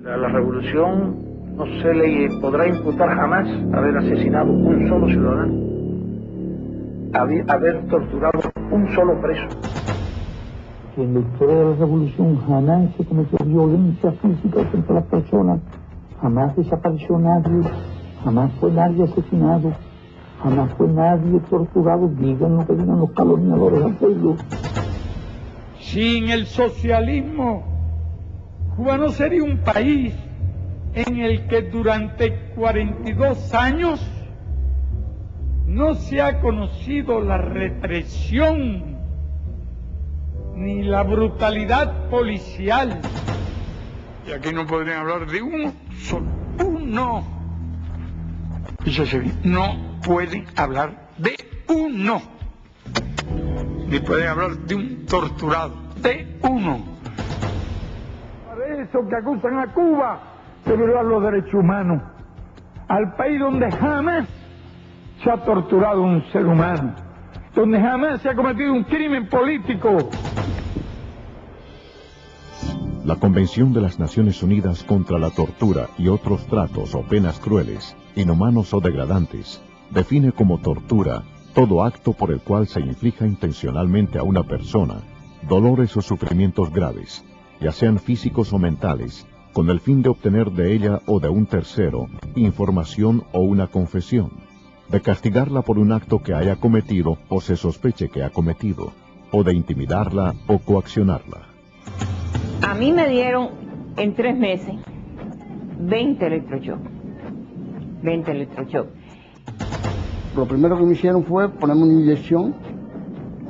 A la revolución no se le podrá imputar jamás haber asesinado un solo ciudadano, haber torturado un solo preso. Que en la historia de la revolución jamás se cometió violencia física contra las personas, jamás desapareció nadie, jamás fue nadie asesinado, jamás fue nadie torturado, digan lo que digan los calumniadores del pueblo. Sin el socialismo, Cuba no sería un país en el que durante 42 años no se ha conocido la represión ni la brutalidad policial. Y aquí no podrían hablar de uno solo. Uno. Fíjese bien, no pueden hablar de uno. Ni pueden hablar de un torturado. De uno. Para eso que acusan a Cuba de violar los derechos humanos. Al país donde jamás se ha torturado un ser humano. Donde jamás se ha cometido un crimen político. La Convención de las Naciones Unidas contra la Tortura y otros tratos o penas crueles, inhumanos o degradantes, define como tortura todo acto por el cual se inflija intencionalmente a una persona dolores o sufrimientos graves, ya sean físicos o mentales, con el fin de obtener de ella o de un tercero información o una confesión, de castigarla por un acto que haya cometido o se sospeche que ha cometido, o de intimidarla o coaccionarla. A mí me dieron en 3 meses 20 electroshocks. 20 electroshocks. Lo primero que me hicieron fue ponerme una inyección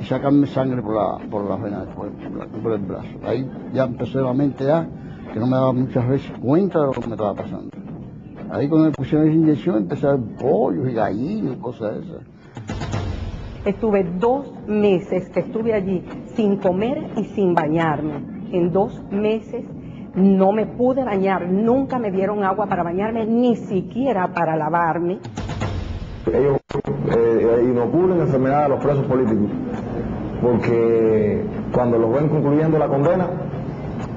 y sacarme sangre por la vena, por el brazo. Ahí ya empecé la mente ya, que no me daba muchas veces cuenta de lo que me estaba pasando. Ahí cuando me pusieron esa inyección empecé a ver pollos y gallinas y cosas de esas. Estuve 2 meses que estuve allí sin comer y sin bañarme. En 2 meses no me pude bañar, nunca me dieron agua para bañarme, ni siquiera para lavarme. Ellos inoculan enfermedad a los presos políticos, porque cuando los ven concluyendo la condena,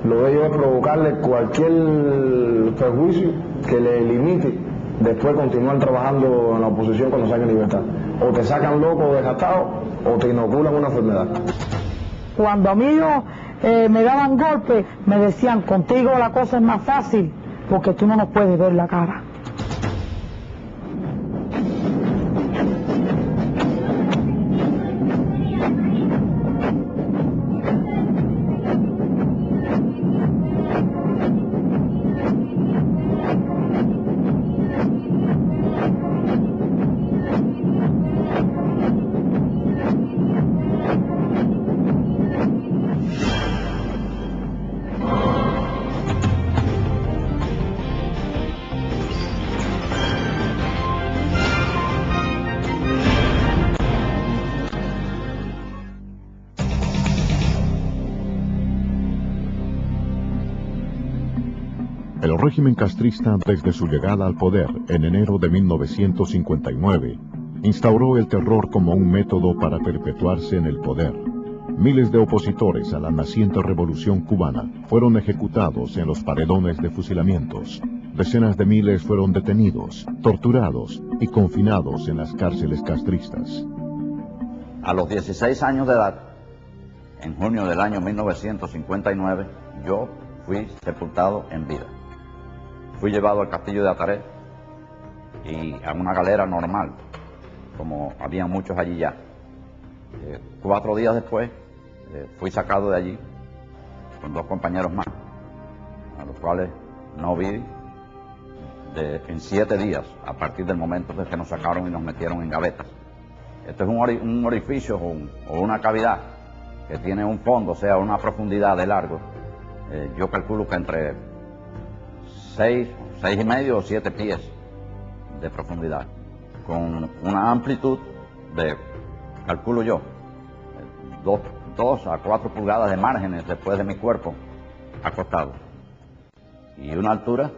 lo de ellos es provocarle cualquier perjuicio que le limite después continuar trabajando en la oposición cuando salgan en libertad. O te sacan loco o desgastado, o te inoculan una enfermedad. Cuando a mí me daban golpes, me decían, contigo la cosa es más fácil, porque tú no nos puedes ver la cara. El régimen castrista, desde su llegada al poder en enero de 1959, instauró el terror como un método para perpetuarse en el poder. Miles de opositores a la naciente revolución cubana fueron ejecutados en los paredones de fusilamientos. Decenas de miles fueron detenidos, torturados y confinados en las cárceles castristas. A los 16 años de edad, en junio del año 1959, yo fui sepultado en vida. Fui llevado al castillo de Ataré y a una galera normal, como había muchos allí ya. 4 días después fui sacado de allí con 2 compañeros más, a los cuales no vi en 7 días, a partir del momento en que nos sacaron y nos metieron en gavetas. Esto es un orificio o una cavidad que tiene un fondo, o sea, una profundidad de largo. Yo calculo que entre 6,5 o 7 pies de profundidad, con una amplitud de, calculo yo, 2 a 4 pulgadas de márgenes después de mi cuerpo acostado, y una altura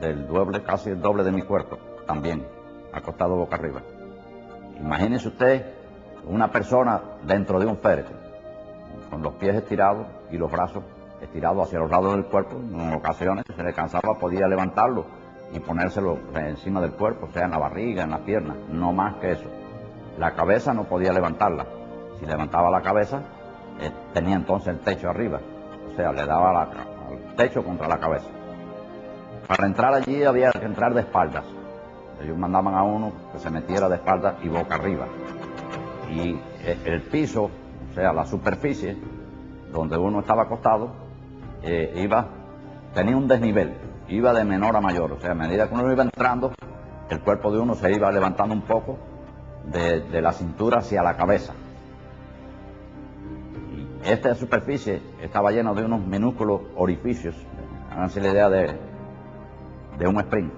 del doble, casi el doble de mi cuerpo, también acostado boca arriba. Imagínese usted una persona dentro de un féretro, con los pies estirados y los brazos estirado hacia los lados del cuerpo. En ocasiones, si se le cansaba, podía levantarlo y ponérselo encima del cuerpo, o sea, en la barriga, en las piernas, no más que eso. La cabeza no podía levantarla. Si levantaba la cabeza, tenía entonces el techo arriba, o sea, le daba al techo contra la cabeza. Para entrar allí había que entrar de espaldas. Ellos mandaban a uno que se metiera de espaldas y boca arriba. Y el piso, o sea, la superficie donde uno estaba acostado, tenía un desnivel, iba de menor a mayor. O sea, a medida que uno iba entrando, el cuerpo de uno se iba levantando un poco de la cintura hacia la cabeza. Y esta superficie estaba llena de unos minúsculos orificios, háganse la idea de un spring.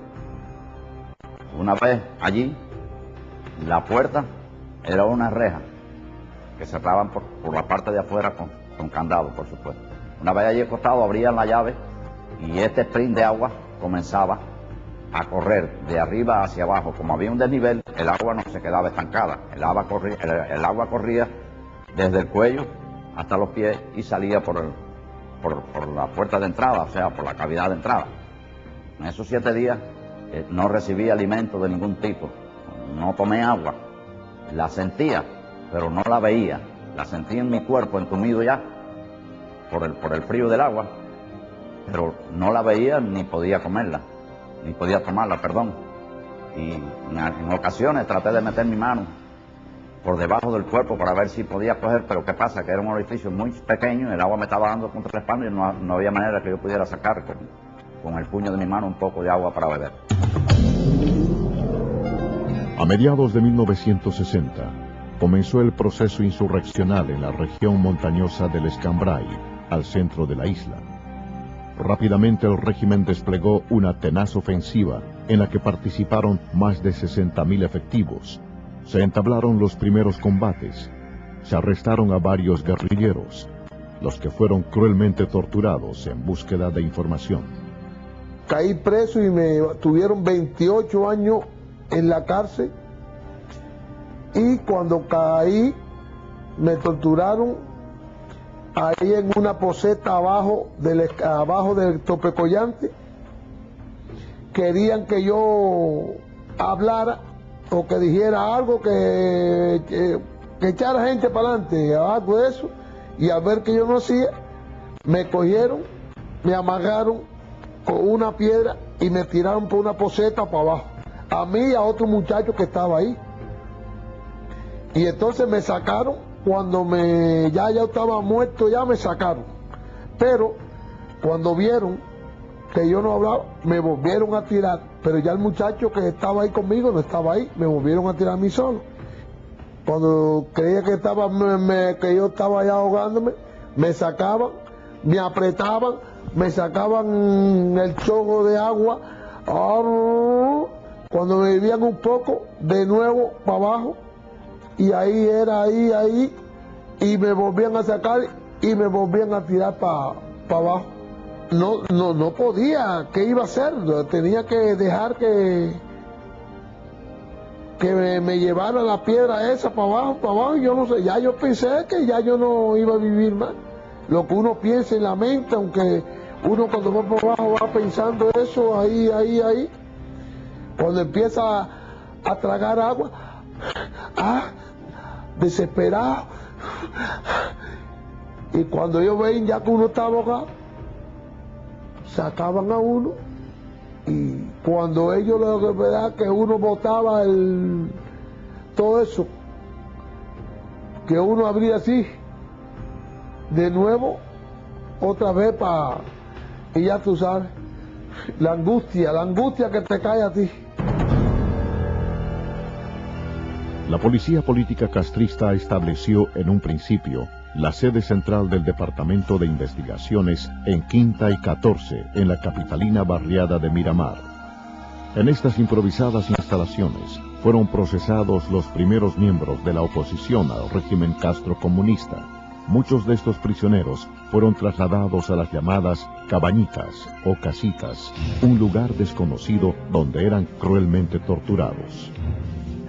Una vez allí, la puerta era una reja que cerraban por la parte de afuera con candado, por supuesto. Una vez allí acostado, abrían la llave y este spring de agua comenzaba a correr de arriba hacia abajo. Como había un desnivel, el agua no se quedaba estancada. El agua corría desde el cuello hasta los pies y salía por la puerta de entrada, o sea, por la cavidad de entrada. En esos 7 días no recibí alimento de ningún tipo, no tomé agua, la sentía, pero no la veía, la sentía en mi cuerpo entumido ya por el frío del agua, pero no la veía ni podía comerla, ni podía tomarla, perdón. Y en ocasiones traté de meter mi mano por debajo del cuerpo para ver si podía coger, pero ¿qué pasa? Que era un orificio muy pequeño, el agua me estaba dando contra la espalda y no había manera que yo pudiera sacar con el puño de mi mano un poco de agua para beber. A mediados de 1960, comenzó el proceso insurreccional en la región montañosa del Escambray, al centro de la isla. Rápidamente el régimen desplegó una tenaz ofensiva en la que participaron más de 60.000 efectivos. Se entablaron los primeros combates. Se arrestaron a varios guerrilleros, los que fueron cruelmente torturados en búsqueda de información. Caí preso y me tuvieron 28 años en la cárcel, y cuando caí me torturaron ahí en una poseta abajo del Topecollante. Querían que yo hablara o que dijera algo, que echara gente para adelante, algo de eso, y al ver que yo no hacía, me cogieron, me amagaron con una piedra y me tiraron por una poseta para abajo, a mí y a otro muchacho que estaba ahí. Y entonces me sacaron, cuando ya estaba muerto, ya me sacaron. Pero cuando vieron que yo no hablaba, me volvieron a tirar. Pero ya el muchacho que estaba ahí conmigo no estaba ahí, me volvieron a tirar a mí solo. Cuando creía que que yo estaba ya ahogándome, me sacaban, me apretaban, me sacaban el chorro de agua. Cuando me bebían un poco, de nuevo para abajo, y ahí era, ahí, y me volvían a sacar y me volvían a tirar para abajo. No podía, ¿qué iba a hacer? Tenía que dejar que me llevaran la piedra esa para abajo, y yo no sé, ya yo pensé que ya yo no iba a vivir más. Lo que uno piensa en la mente, aunque uno cuando va por abajo va pensando eso, ahí, cuando empieza a tragar agua, desesperado, y cuando ellos ven ya que uno está ahogado, sacaban a uno, y cuando ellos lo verdad que uno botaba todo eso, que uno abría así, de nuevo, otra vez y ya tú sabes, la angustia que te cae a ti. La policía política castrista estableció en un principio la sede central del Departamento de Investigaciones en Quinta y 14, en la capitalina barriada de Miramar. En estas improvisadas instalaciones fueron procesados los primeros miembros de la oposición al régimen castrocomunista. Muchos de estos prisioneros fueron trasladados a las llamadas cabañitas o casitas, un lugar desconocido donde eran cruelmente torturados.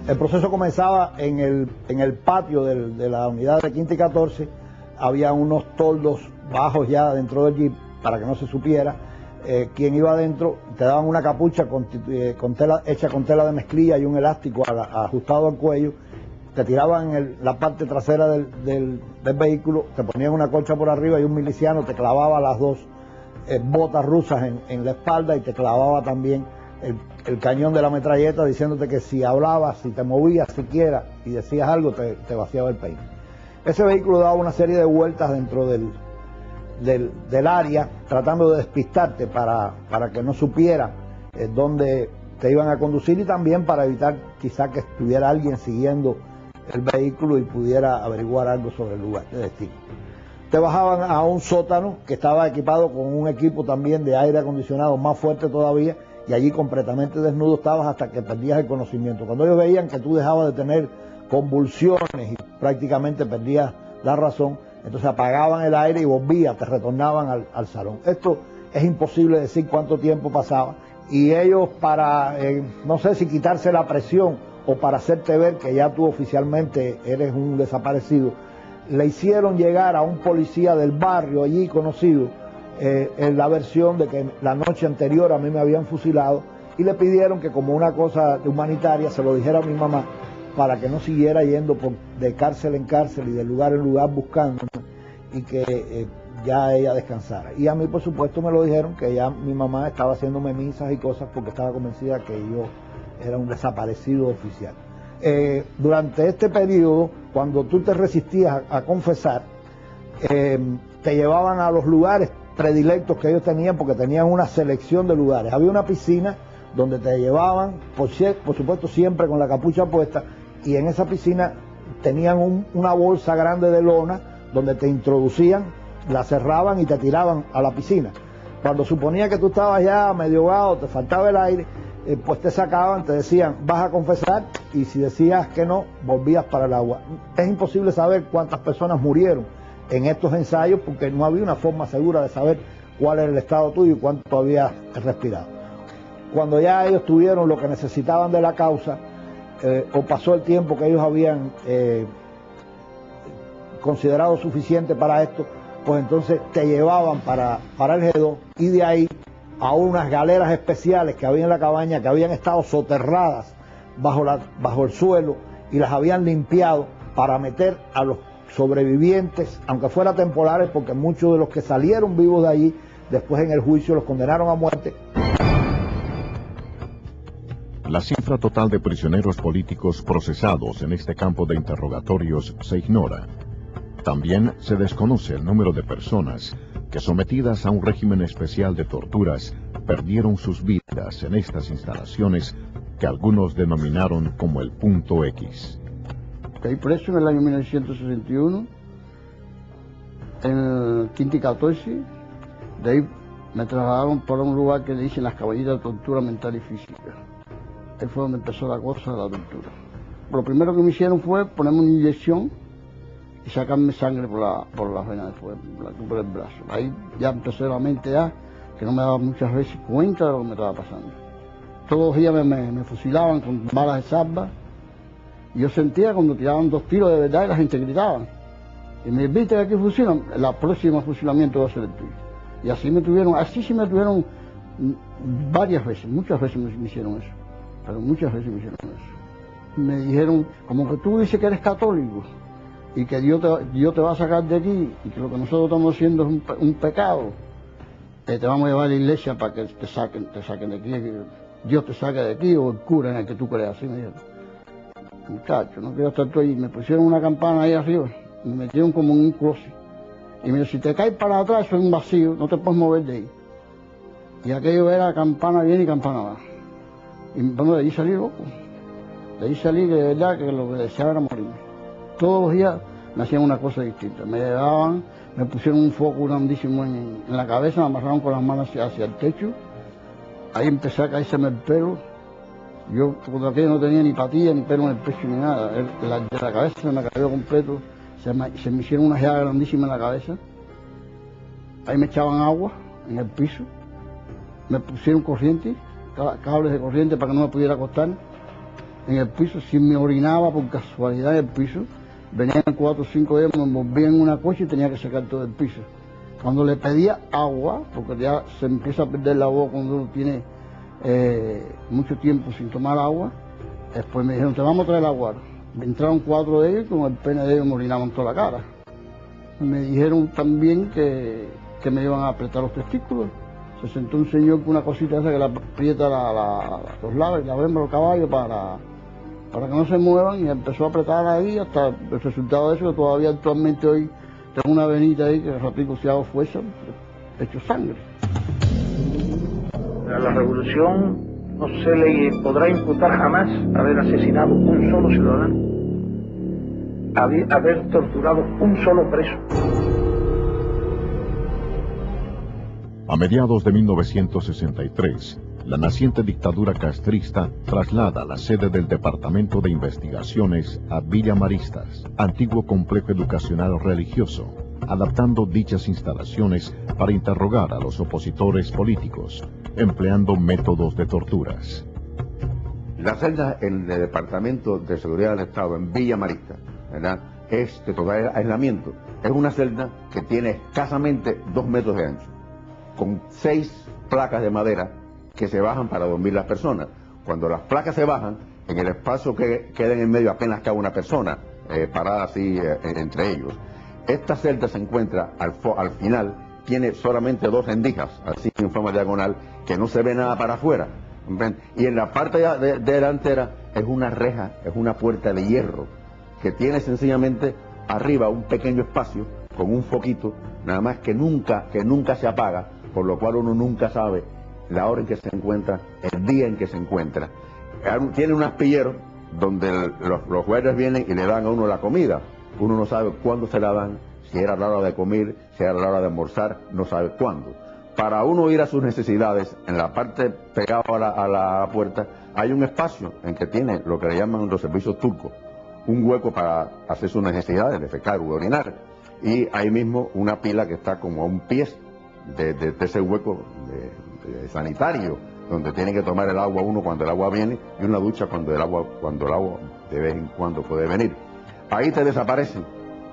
El proceso comenzaba en el patio de la unidad de Quinta y 14, había unos toldos bajos ya dentro del jeep para que no se supiera quién iba adentro. Te daban una capucha hecha con tela de mezclilla y un elástico ajustado al cuello. Te tiraban en la parte trasera del vehículo, te ponían una colcha por arriba y un miliciano te clavaba las dos botas rusas en la espalda y te clavaba también el cañón de la metralleta, diciéndote que si hablabas, si te movías siquiera y decías algo, te vaciaba el peine. Ese vehículo daba una serie de vueltas dentro del área, tratando de despistarte para que no supiera dónde te iban a conducir, y también para evitar quizá que estuviera alguien siguiendo el vehículo y pudiera averiguar algo sobre el lugar de destino. Te bajaban a un sótano que estaba equipado con un equipo también de aire acondicionado más fuerte todavía, y allí completamente desnudo estabas hasta que perdías el conocimiento. Cuando ellos veían que tú dejabas de tener convulsiones y prácticamente perdías la razón, entonces apagaban el aire y volvías, te retornaban al salón. Esto es imposible decir cuánto tiempo pasaba, y ellos para, no sé si quitarse la presión o para hacerte ver que ya tú oficialmente eres un desaparecido, le hicieron llegar a un policía del barrio allí conocido en la versión de que la noche anterior a mí me habían fusilado, y le pidieron que como una cosa humanitaria se lo dijera a mi mamá para que no siguiera yendo de cárcel en cárcel y de lugar en lugar buscándome, y que ya ella descansara. Y a mí, por supuesto, me lo dijeron, que ya mi mamá estaba haciéndome misas y cosas porque estaba convencida que yo era un desaparecido oficial. Durante este periodo, cuando tú te resistías a confesar, te llevaban a los lugares predilectos que ellos tenían, porque tenían una selección de lugares. Había una piscina donde te llevaban, por supuesto siempre con la capucha puesta, y en esa piscina tenían una bolsa grande de lona donde te introducían, la cerraban y te tiraban a la piscina. Cuando suponía que tú estabas ya medio ahogado, te faltaba el aire, pues te sacaban, te decían, vas a confesar, y si decías que no, volvías para el agua. Es imposible saber cuántas personas murieron en estos ensayos, porque no había una forma segura de saber cuál era el estado tuyo y cuánto habías respirado. Cuando ya ellos tuvieron lo que necesitaban de la causa, o pasó el tiempo que ellos habían considerado suficiente para esto, pues entonces te llevaban para el G2, y de ahí a unas galeras especiales que había en la cabaña, que habían estado soterradas bajo el suelo, y las habían limpiado para meter a los sobrevivientes, aunque fuera temporales, porque muchos de los que salieron vivos de allí, después en el juicio los condenaron a muerte. La cifra total de prisioneros políticos procesados en este campo de interrogatorios se ignora. También se desconoce el número de personas que, sometidas a un régimen especial de torturas, perdieron sus vidas en estas instalaciones que algunos denominaron como el Punto X. Caí preso en el año 1961, en el Quinti 14, de ahí me trasladaron por un lugar que le dicen las caballitas de tortura mental y física. Ahí fue donde empezó la cosa de la tortura. Lo primero que me hicieron fue ponerme una inyección y sacarme sangre por la vena por el brazo. Ahí ya empezó la mente que no me daba muchas veces cuenta de lo que me estaba pasando. Todos los días me fusilaban con balas de salva. Y yo sentía cuando tiraban 2 tiros de verdad y la gente gritaba. Y me viste que aquí fusilan, el próximo fusilamiento va a ser el tuyo. Y así sí me tuvieron varias veces, muchas veces me hicieron eso. Pero muchas veces me hicieron eso. Me dijeron, como que tú dices que eres católico y que Dios te va a sacar de aquí, y que lo que nosotros estamos haciendo es un pecado, te vamos a llevar a la iglesia para que te saquen de aquí, que Dios te saque de aquí, o el cura en el que tú creas. Así me dijeron. Muchacho, no quiero estar tú ahí. Me pusieron una campana ahí arriba, me metieron como en un closet. Y me dijo, si te caes para atrás, eso es un vacío, no te puedes mover de ahí. Y aquello era campana bien y campana va. Y bueno, de allí salí loco. De allí salí que de verdad que lo que deseaba era morirme. Todos los días me hacían una cosa distinta. Me llevaban, me pusieron un foco grandísimo en la cabeza, me amarraron con las manos hacia el techo. Ahí empecé a caérseme el pelo. Yo cuando aquello no tenía ni patilla, ni pelo en el pecho, ni nada. De la cabeza se me cayó completo. Se me hicieron una llaga grandísima en la cabeza. Ahí me echaban agua en el piso. Me pusieron corriente, cables de corriente para que no me pudiera acostar en el piso. Si me orinaba por casualidad en el piso, venían 4 o 5 días, me envolvían en una coche y tenía que sacar todo el piso. Cuando le pedía agua, porque ya se empieza a perder la voz cuando uno tiene mucho tiempo sin tomar agua, después me dijeron, te vamos a traer agua. Me entraron 4 de ellos, con el pene de ellos me orinaban toda la cara. Me dijeron también que me iban a apretar los testículos. Se sentó un señor con una cosita esa que le aprieta los lados y la vemos los caballos para que no se muevan, y empezó a apretar ahí hasta el resultado de eso, que todavía actualmente hoy tengo una venita ahí que rápido si hago fuerza, hecho sangre. A la revolución no se le podrá imputar jamás haber asesinado un solo ciudadano, haber torturado un solo preso. A mediados de 1963, la naciente dictadura castrista traslada la sede del Departamento de Investigaciones a Villa Maristas, antiguo complejo educacional religioso, adaptando dichas instalaciones para interrogar a los opositores políticos, empleando métodos de torturas. La celda en el Departamento de Seguridad del Estado, en Villa Maristas, ¿verdad?, es de total aislamiento. Es una celda que tiene escasamente 2 metros de ancho, con 6 placas de madera que se bajan para dormir las personas. Cuando las placas se bajan, en el espacio que queda en el medio apenas cabe una persona parada así entre ellos. Esta celda se encuentra al final, tiene solamente 2 rendijas, así en forma diagonal, que no se ve nada para afuera. Y en la parte delantera es una reja, es una puerta de hierro, que tiene sencillamente arriba un pequeño espacio con un foquito, nada más que nunca se apaga, por lo cual uno nunca sabe la hora en que se encuentra, el día en que se encuentra. Tiene un aspillero donde los guardias vienen y le dan a uno la comida. Uno no sabe cuándo se la dan, si era la hora de comer, si era la hora de almorzar, no sabe cuándo. Para uno ir a sus necesidades, en la parte pegada a la puerta, hay un espacio en que tiene lo que le llaman los servicios turcos, un hueco para hacer sus necesidades, defecar o orinar, y ahí mismo una pila que está como a un pie de ese hueco sanitario, donde tiene que tomar el agua uno cuando el agua viene, y una ducha cuando el agua de vez en cuando puede venir. Ahí te desaparecen,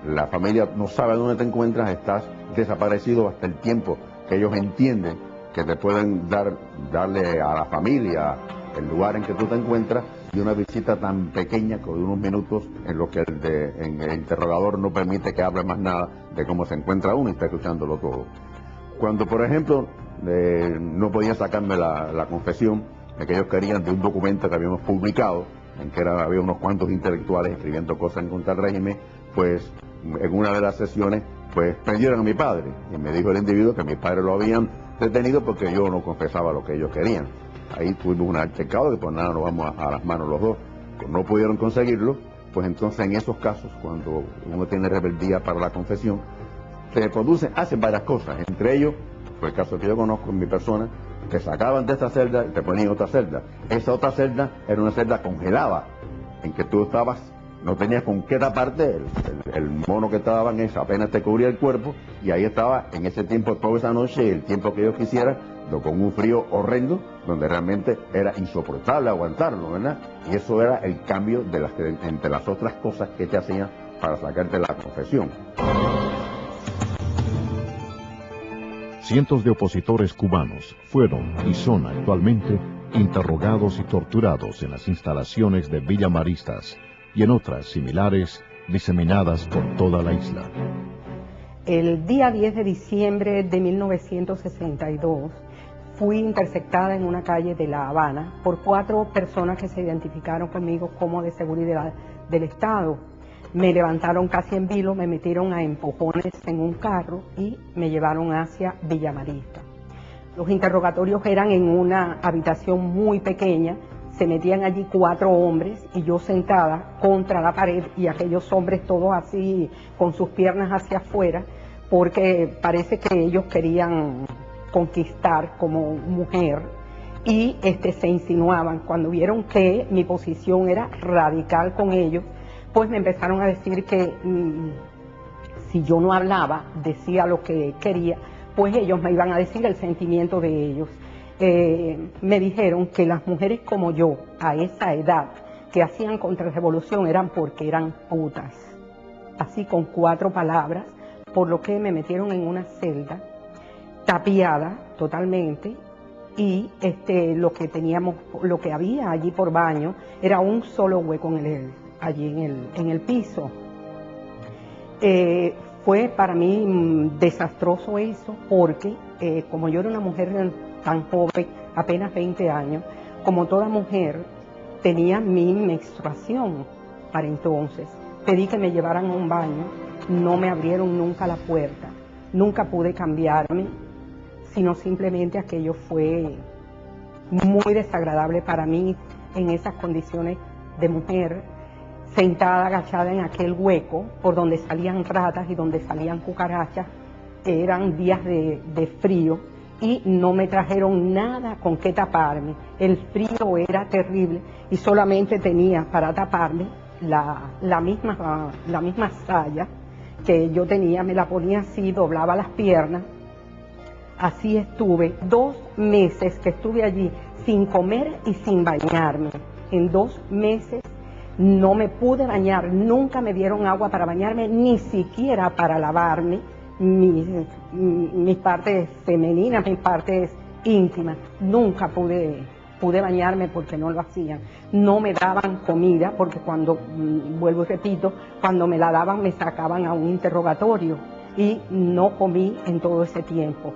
la familia no sabe dónde te encuentras, estás desaparecido hasta el tiempo que ellos entienden que te pueden darle a la familia el lugar en que tú te encuentras, y una visita tan pequeña como de unos minutos en los que el interrogador no permite que hable más nada de cómo se encuentra uno y está escuchándolo todo. Cuando, por ejemplo, no podían sacarme la confesión que ellos querían de un documento que habíamos publicado, en que había unos cuantos intelectuales escribiendo cosas en contra del régimen, pues en una de las sesiones pues prendieron a mi padre, y me dijo el individuo que mi padre lo habían detenido porque yo no confesaba lo que ellos querían. Ahí tuvimos un altercado que por nada nos vamos a las manos los dos. No pudieron conseguirlo, pues entonces en esos casos, cuando uno tiene rebeldía para la confesión, hacen varias cosas. Entre ellos, fue el caso que yo conozco en mi persona, te sacaban de esta celda y te ponían otra celda. Esa otra celda era una celda congelada, en que tú no tenías con qué taparte, el mono que te daban apenas te cubría el cuerpo, y ahí estaba en ese tiempo, toda esa noche, el tiempo que ellos quisieran, con un frío horrendo, donde realmente era insoportable aguantarlo, ¿verdad? Y eso era el cambio entre las otras cosas que te hacían para sacarte la confesión. Cientos de opositores cubanos fueron y son actualmente interrogados y torturados en las instalaciones de Villa Maristas y en otras similares diseminadas por toda la isla. El día 10 de diciembre de 1962 fui interceptada en una calle de La Habana por 4 personas que se identificaron conmigo como de seguridad del Estado. Me levantaron casi en vilo, me metieron a empujones en un carro y me llevaron hacia Villa Maristas. Los interrogatorios eran en una habitación muy pequeña, se metían allí 4 hombres y yo sentada contra la pared, y aquellos hombres todos así con sus piernas hacia afuera, porque parece que ellos querían conquistar como mujer, y se insinuaban. Cuando vieron que mi posición era radical con ellos, pues me empezaron a decir que si yo no hablaba, decía lo que quería, pues ellos me iban a decir el sentimiento de ellos. Me dijeron que las mujeres como yo, a esa edad, que hacían contrarrevolución eran porque eran putas. Así, con 4 palabras, por lo que me metieron en una celda tapiada totalmente, y lo que había allí por baño era un solo hueco allí en el piso. Fue para mí desastroso eso, porque como yo era una mujer tan joven, apenas 20 años, como toda mujer, tenía mi menstruación para entonces. Pedí que me llevaran a un baño, no me abrieron nunca la puerta, nunca pude cambiarme, sino simplemente aquello fue muy desagradable para mí en esas condiciones de mujer, sentada, agachada en aquel hueco por donde salían ratas y donde salían cucarachas. Eran días de frío y no me trajeron nada con qué taparme. El frío era terrible y solamente tenía para taparme la misma saya que yo tenía, me la ponía así, doblaba las piernas. Así estuve 2 meses que estuve allí sin comer y sin bañarme. En 2 meses no me pude bañar, nunca me dieron agua para bañarme, ni siquiera para lavarme mis partes femeninas, mis partes íntimas. Nunca pude bañarme porque no lo hacían. No me daban comida porque vuelvo y repito, cuando me la daban me sacaban a un interrogatorio y no comí en todo ese tiempo.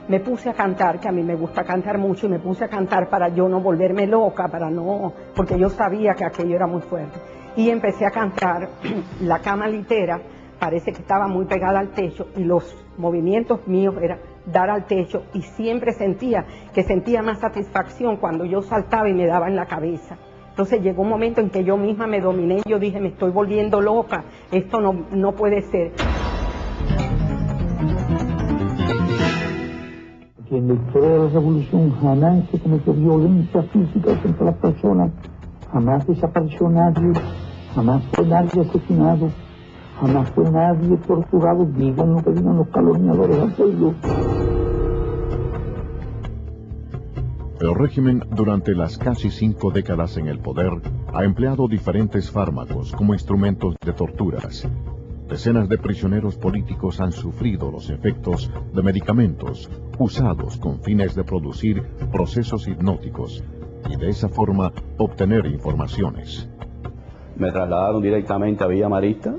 Me puse a cantar, que a mí me gusta cantar mucho, y me puse a cantar para yo no volverme loca, porque yo sabía que aquello era muy fuerte. Y empecé a cantar, la cama litera parece que estaba muy pegada al techo y los movimientos míos eran dar al techo, y siempre sentía más satisfacción cuando yo saltaba y me daba en la cabeza. Entonces llegó un momento en que yo misma me dominé y yo dije, me estoy volviendo loca, esto no puede ser. En la historia de la revolución jamás se cometió violencia física contra las personas, jamás desapareció nadie, jamás fue nadie asesinado, jamás fue nadie torturado. Digan lo que digan los calumniadores aquellos. El régimen, durante las casi 5 décadas en el poder, ha empleado diferentes fármacos como instrumentos de torturas. Decenas de prisioneros políticos han sufrido los efectos de medicamentos usados con fines de producir procesos hipnóticos y de esa forma obtener informaciones. Me trasladaron directamente a Villa Marista.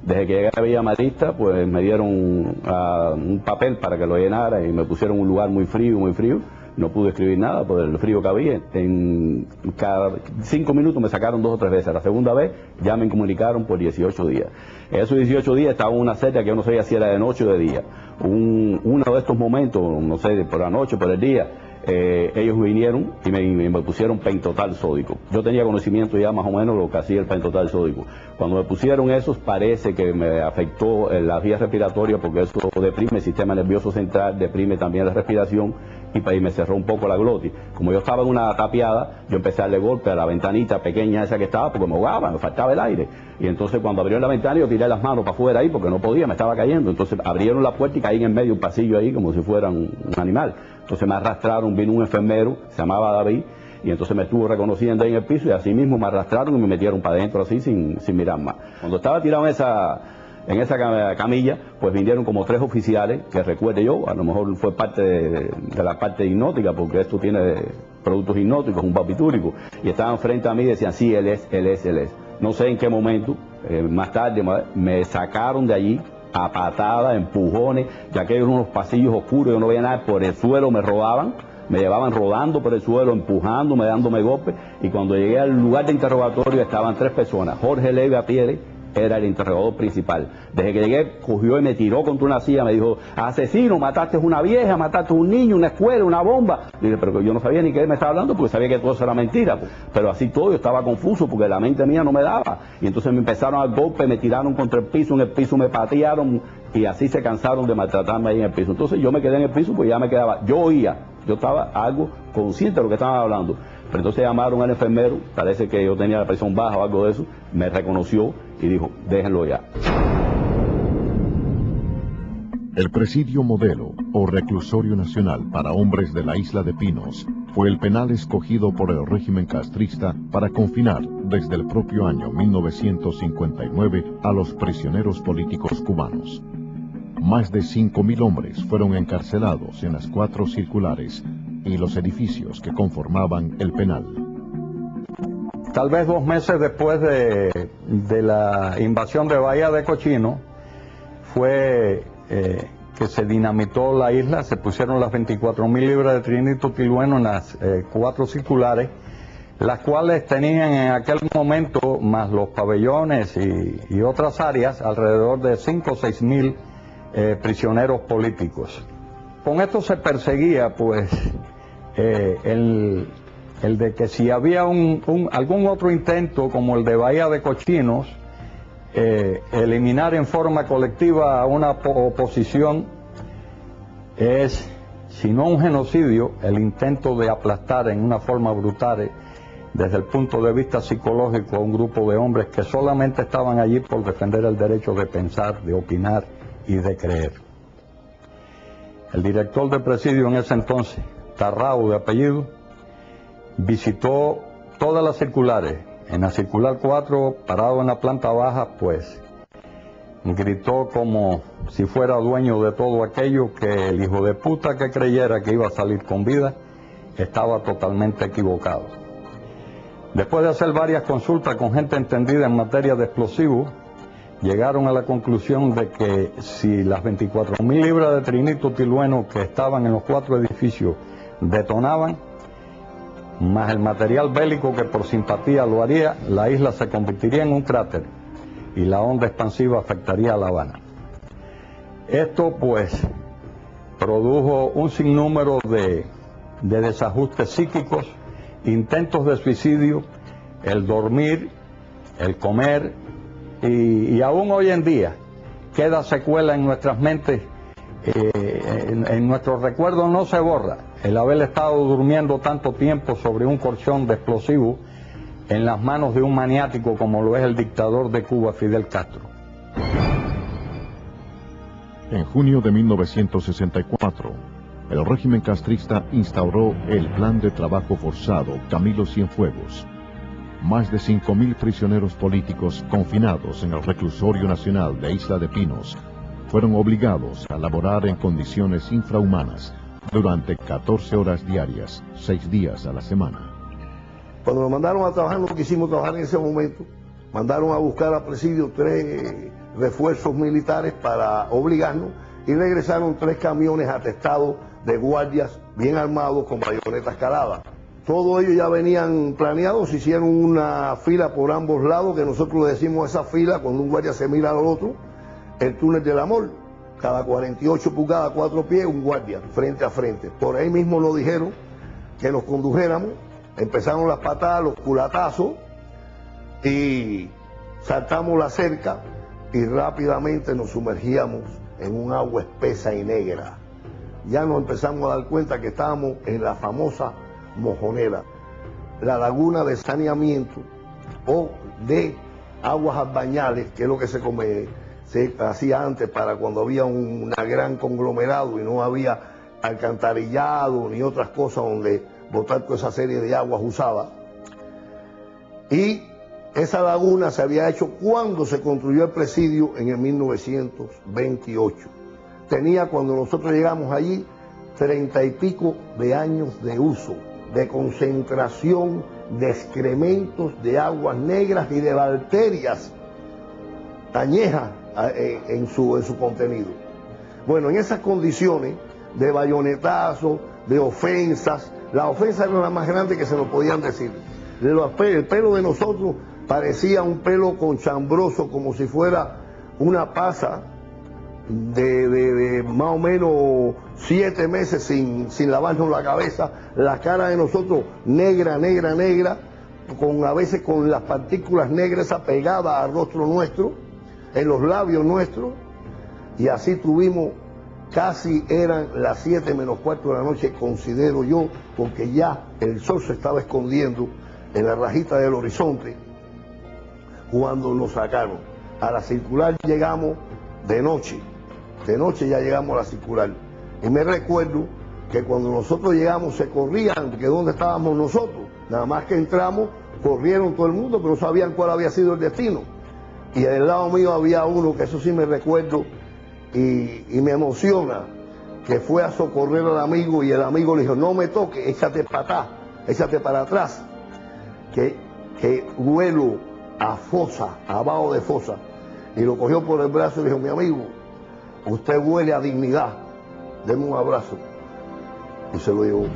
Desde que llegué a Villa Marista, pues me dieron un papel para que lo llenara y me pusieron en un lugar muy frío, muy frío. No pude escribir nada por el frío que había. En cada 5 minutos me sacaron 2 o 3 veces. La segunda vez ya me incomunicaron por 18 días. En esos 18 días estaba en una celda que yo no sabía si era de noche o de día. Uno de estos momentos, no sé, por la noche o por el día, ellos vinieron y me pusieron pentotal sódico. Yo tenía conocimiento ya más o menos lo que hacía el pentotal sódico. Cuando me pusieron esos, parece que me afectó las vías respiratorias, porque eso deprime el sistema nervioso central, deprime también la respiración y me cerró un poco la glotis. Como yo estaba en una tapiada, yo empecé a darle golpe a la ventanita pequeña esa que estaba, porque me ahogaba, me faltaba el aire. Y entonces cuando abrieron la ventana yo tiré las manos para afuera ahí porque no podía, me estaba cayendo. Entonces abrieron la puerta y caí en medio de un pasillo ahí como si fuera un animal. Entonces me arrastraron, vino un enfermero, se llamaba David, y entonces me estuvo reconociendo ahí en el piso y así mismo me arrastraron y me metieron para adentro así sin mirar más. Cuando estaba tirado en esa camilla, pues vinieron como 3 oficiales, que recuerde yo, a lo mejor fue parte de la parte hipnótica, porque esto tiene productos hipnóticos, un barbitúrico, y estaban frente a mí y decían, sí, él es. No sé en qué momento, más tarde, me sacaron de allí a patadas, empujones, ya que eran unos pasillos oscuros, yo no veía nada, por el suelo me rodaban, me llevaban rodando por el suelo, empujándome, dándome golpes, y cuando llegué al lugar de interrogatorio estaban 3 personas, Jorge Leiva Pierre, era el interrogador principal. Desde que llegué, cogió y me tiró contra una silla, me dijo, asesino, mataste a una vieja, mataste a un niño, una escuela, una bomba. Dije, pero yo no sabía ni qué me estaba hablando porque sabía que todo eso era mentira. Pero así todo, yo estaba confuso porque la mente mía no me daba. Y entonces me empezaron a dar golpes, me tiraron contra el piso, en el piso me patearon y así se cansaron de maltratarme ahí en el piso. Entonces yo me quedé en el piso porque ya me quedaba, yo oía, yo estaba algo consciente de lo que estaban hablando. Pero entonces llamaron al enfermero, parece que yo tenía la presión baja o algo de eso, me reconoció y dijo, déjenlo ya. El Presidio Modelo, o Reclusorio Nacional para Hombres de la Isla de Pinos, fue el penal escogido por el régimen castrista para confinar desde el propio año 1959 a los prisioneros políticos cubanos. Más de 5.000 hombres fueron encarcelados en las 4 circulares y los edificios que conformaban el penal. Tal vez 2 meses después de la invasión de Bahía de Cochino, fue que se dinamitó la isla, se pusieron las 24.000 libras de trinito tolueno en las 4 circulares, las cuales tenían en aquel momento, más los pabellones y otras áreas, alrededor de 5 o 6.000 prisioneros políticos. Con esto se perseguía, pues, el de que si había algún otro intento, como el de Bahía de Cochinos, eliminar en forma colectiva a una oposición, es, si no un genocidio, el intento de aplastar en una forma brutal, desde el punto de vista psicológico, a un grupo de hombres que solamente estaban allí por defender el derecho de pensar, de opinar y de creer. El director de presidio en ese entonces, Tarrao de apellido, visitó todas las circulares. En la circular 4, parado en la planta baja, pues gritó como si fuera dueño de todo aquello, que el hijo de puta que creyera que iba a salir con vida estaba totalmente equivocado. Después de hacer varias consultas con gente entendida en materia de explosivos, llegaron a la conclusión de que si las 24.000 libras de trinito tolueno que estaban en los 4 edificios detonaban, más el material bélico que por simpatía lo haría, la isla se convertiría en un cráter y la onda expansiva afectaría a La Habana. Esto, pues, produjo un sinnúmero de desajustes psíquicos, intentos de suicidio, el dormir, el comer, y aún hoy en día queda secuela en nuestras mentes, en nuestros recuerdos no se borra el haber estado durmiendo tanto tiempo sobre un colchón de explosivos en las manos de un maniático como lo es el dictador de Cuba, Fidel Castro. En junio de 1964, el régimen castrista instauró el Plan de Trabajo Forzado Camilo Cienfuegos. Más de 5.000 prisioneros políticos confinados en el Reclusorio Nacional de Isla de Pinos fueron obligados a laborar en condiciones infrahumanas durante 14 horas diarias, 6 días a la semana. Cuando nos mandaron a trabajar, no quisimos trabajar en ese momento. Mandaron a buscar al presidio 3 refuerzos militares para obligarnos y regresaron 3 camiones atestados de guardias bien armados con bayonetas caladas. Todo ello ya venían planeados, se hicieron una fila por ambos lados, que nosotros le decimos esa fila, cuando un guardia se mira al otro, el túnel del amor, cada 48 pulgadas, 4 pies, un guardia, frente a frente. Por ahí mismo nos dijeron que nos condujéramos, empezaron las patadas, los culatazos, y saltamos la cerca y rápidamente nos sumergíamos en un agua espesa y negra. Ya nos empezamos a dar cuenta que estábamos en la famosa Mojonera, la laguna de saneamiento o de aguas albañales, que es lo que se hacía antes para cuando había un gran conglomerado y no había alcantarillado ni otras cosas donde botar toda esa serie de aguas usadas. Y esa laguna se había hecho cuando se construyó el presidio en el 1928. Tenía, cuando nosotros llegamos allí, 30 y pico de años de uso, de concentración de excrementos, de aguas negras y de bacterias añejas en su contenido. Bueno, en esas condiciones de bayonetazos, de ofensas, las ofensas eran las más grandes que se nos podían decir. El pelo de nosotros parecía un pelo conchambroso, como si fuera una pasa de más o menos 7 meses sin lavarnos la cabeza, la cara de nosotros negra, negra, negra, a veces con las partículas negras pegadas al rostro nuestro, en los labios nuestros, y así tuvimos, casi eran las 7 menos cuarto de la noche, considero yo, porque ya el sol se estaba escondiendo en la rajita del horizonte, cuando nos sacaron. A la circular llegamos de noche ya llegamos a la circular. Y me recuerdo que cuando nosotros llegamos se corrían, que dónde estábamos nosotros. Nada más que entramos, corrieron todo el mundo, pero no sabían cuál había sido el destino. Y del lado mío había uno, que eso sí me recuerdo y me emociona que fue a socorrer al amigo y el amigo le dijo, no me toques, échate para atrás, échate para atrás, que huelo a fosa, abajo de fosa. Y lo cogió por el brazo y le dijo, mi amigo, usted huele a dignidad, deme un abrazo. Y se lo llevó.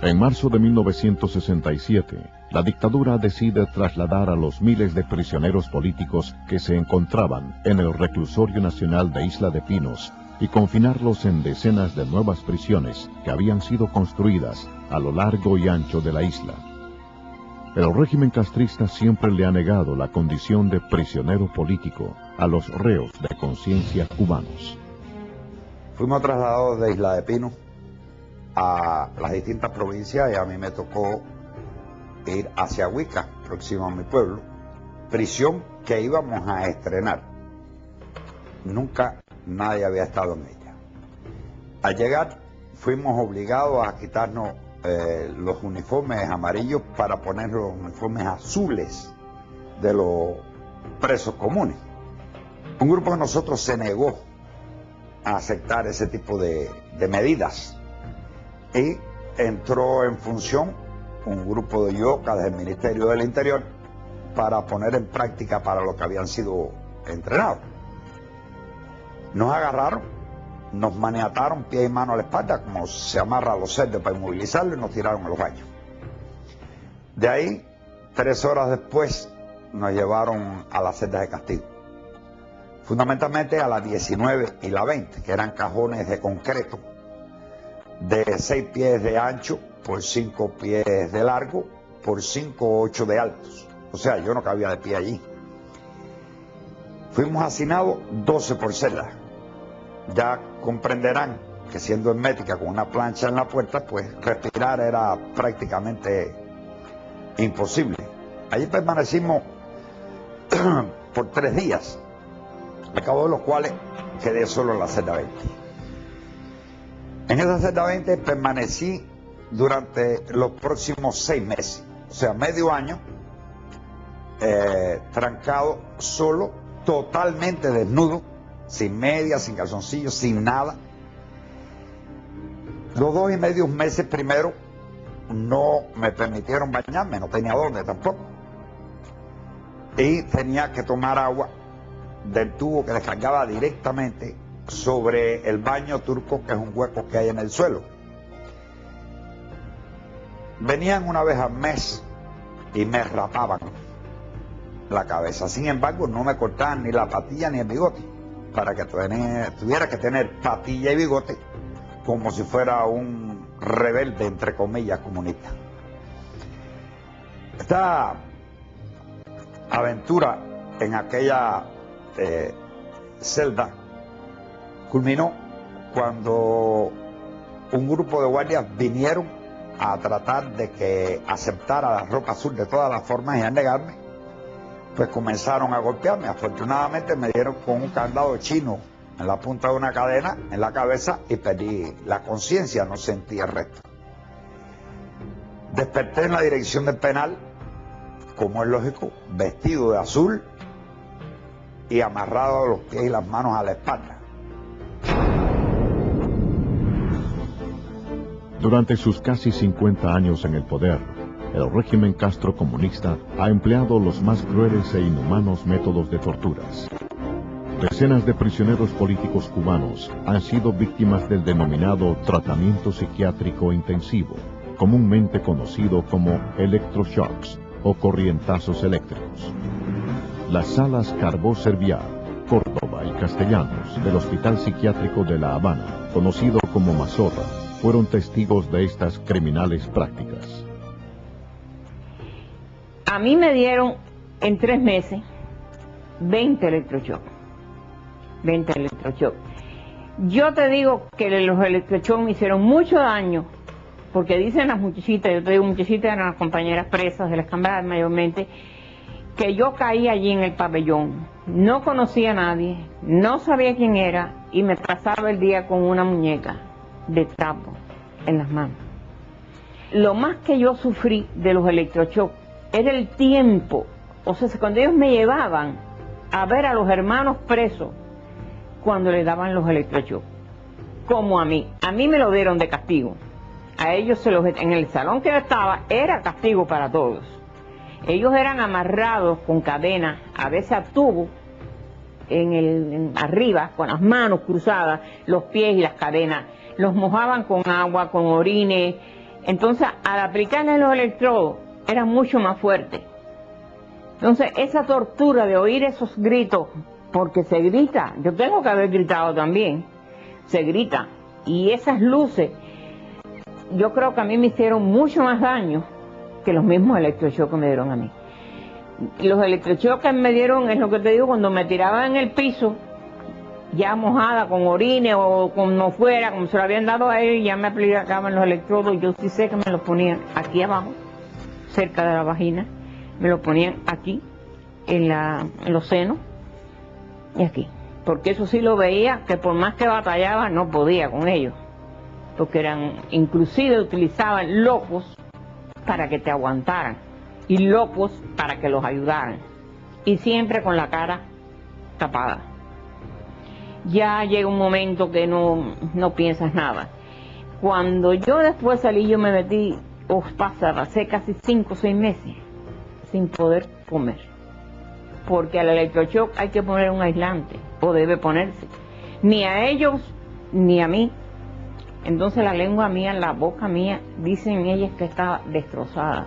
En marzo de 1967, la dictadura decide trasladar a los miles de prisioneros políticos que se encontraban en el Reclusorio Nacional de Isla de Pinos y confinarlos en decenas de nuevas prisiones que habían sido construidas a lo largo y ancho de la isla. El régimen castrista siempre le ha negado la condición de prisionero político a los reos de conciencia cubanos. Fuimos trasladados de Isla de Pinos a las distintas provincias y a mí me tocó ir hacia Huica, próximo a mi pueblo, prisión que íbamos a estrenar. Nunca nadie había estado en ella. Al llegar fuimos obligados a quitarnos los uniformes amarillos para poner los uniformes azules de los presos comunes. Un grupo de nosotros se negó a aceptar ese tipo de medidas y entró en función un grupo de yocas del Ministerio del Interior para poner en práctica para lo que habían sido entrenados. Nos agarraron, nos maniataron pie y mano a la espalda, como se amarra a los cerdos para inmovilizarlos, y nos tiraron a los baños. De ahí, 3 horas después, nos llevaron a las celdas de castigo. Fundamentalmente a las 19 y la 20, que eran cajones de concreto de 6 pies de ancho por 5 pies de largo por 5 o 8 de altos. O sea, yo no cabía de pie allí. Fuimos hacinados 12 por celda. Ya comprenderán que siendo hermética con una plancha en la puerta, pues respirar era prácticamente imposible. Allí permanecimos por 3 días, al cabo de los cuales quedé solo en la celda 20. En esa celda 20 permanecí durante los próximos 6 meses, o sea, medio año, trancado, solo, totalmente desnudo, sin medias, sin calzoncillos, sin nada. Los 2 y medio meses primero no me permitieron bañarme, no tenía dónde tampoco. Y tenía que tomar agua del tubo que descargaba directamente sobre el baño turco, que es un hueco que hay en el suelo. Venían una vez al mes y me rapaban la cabeza. Sin embargo, no me cortaban ni la patilla ni el bigote, para que tuviera que tener patilla y bigote como si fuera un rebelde, entre comillas, comunista. Esta aventura en aquella celda culminó cuando un grupo de guardias vinieron a tratar de que aceptara la ropa azul de todas las formas y a negarme. Pues comenzaron a golpearme. Afortunadamente me dieron con un candado chino en la punta de una cadena en la cabeza y perdí la conciencia, no sentí el resto. Desperté en la dirección del penal, como es lógico, vestido de azul y amarrado los pies y las manos a la espalda. Durante sus casi 50 años en el poder, el régimen castrocomunista ha empleado los más crueles e inhumanos métodos de torturas. Decenas de prisioneros políticos cubanos han sido víctimas del denominado tratamiento psiquiátrico intensivo, comúnmente conocido como electroshocks o corrientazos eléctricos. Las salas Carbó Serviá, Córdoba y Castellanos del Hospital Psiquiátrico de La Habana, conocido como Mazorra, fueron testigos de estas criminales prácticas. A mí me dieron en 3 meses 20 electroshocks. 20 electroshocks. Yo te digo que los electroshocks me hicieron mucho daño, porque dicen las muchachitas, yo te digo muchachitas, eran las compañeras presas de las cámaras mayormente, que yo caí allí en el pabellón. No conocía a nadie, no sabía quién era y me pasaba el día con una muñeca de trapo en las manos. Lo más que yo sufrí de los electroshocks era el tiempo O sea, cuando ellos me llevaban a ver a los hermanos presos, cuando le daban los electroshocks, como a mí me lo dieron de castigo. A ellos en el salón que yo estaba era castigo para todos. Ellos eran amarrados con cadenas, a veces a tubo, arriba, con las manos cruzadas, los pies y las cadenas. Los mojaban con agua, con orines. Entonces, al aplicarles los electrodos, era mucho más fuerte. Entonces, esa tortura de oír esos gritos, porque se grita, yo tengo que haber gritado también, se grita, y esas luces, yo creo que a mí me hicieron mucho más daño que los mismos electroshocks que me dieron a mí. Y los electroshocks que me dieron, es lo que te digo, cuando me tiraban en el piso, ya mojada, con orines o como fuera, como se lo habían dado a ellos, ya me aplicaban los electrodos, y yo sí sé que me los ponían aquí abajo, cerca de la vagina, me lo ponían aquí, en los senos, y aquí. Porque eso sí lo veía, que por más que batallaba, no podía con ellos. Porque inclusive utilizaban locos para que te aguantaran, y locos para que los ayudaran. Y siempre con la cara tapada. Ya llega un momento que no piensas nada. Cuando yo después salí, yo me metí, pasé casi 5 o 6 meses sin poder comer, porque al electroshock hay que poner un aislante, o debe ponerse, ni a ellos ni a mí. Entonces la lengua mía, la boca mía, dicen ellas que está destrozada.